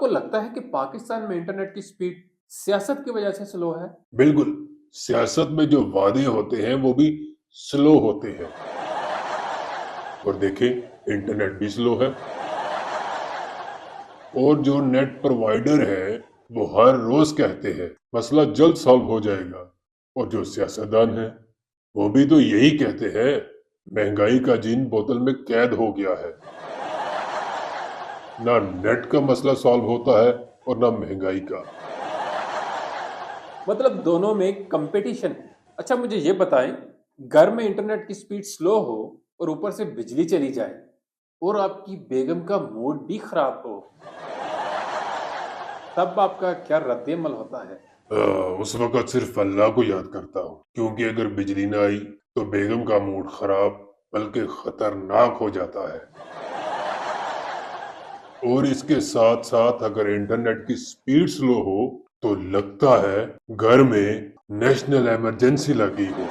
کو لگتا ہے کہ پاکستان میں انٹرنیٹ کی سپیڈ سیاست کی وجہ سے سلو ہے؟ بالکل، سیاست میں جو وعدے ہوتے ہیں وہ بھی سلو ہوتے ہیں، اور دیکھیں انٹرنیٹ بھی سلو ہے، اور جو نیٹ پرووائیڈر ہے وہ ہر روز کہتے ہیں مسئلہ جلد سالو ہو جائے گا، اور جو سیاستدان ہیں وہ بھی تو یہی کہتے ہیں مہنگائی کا جن بوتل میں قید ہو گیا ہے۔ نہ نیٹ کا مسئلہ سالو ہوتا ہے اور نہ مہنگائی کا۔ مطلب دونوں میں کمپٹیشن ہے۔ اچھا مجھے یہ بتائیں، گھر میں انٹرنیٹ کی سپیڈ سلو ہو اور اوپر سے بجلی چلی جائے اور آپ کی بیگم کا موڈ بھی خراب ہو، تب آپ کا کیا رد عمل ہوتا ہے؟ اس وقت صرف اللہ کو یاد کرتا ہوں، کیونکہ اگر بجلی نہ آئی تو بیگم کا موڈ خراب بلکہ خطرناک ہو جاتا ہے، اور اس کے ساتھ ساتھ اگر انٹرنیٹ کی سپیڈ سلو ہو تو لگتا ہے گھر میں نیشنل ایمرجنسی لگی ہو۔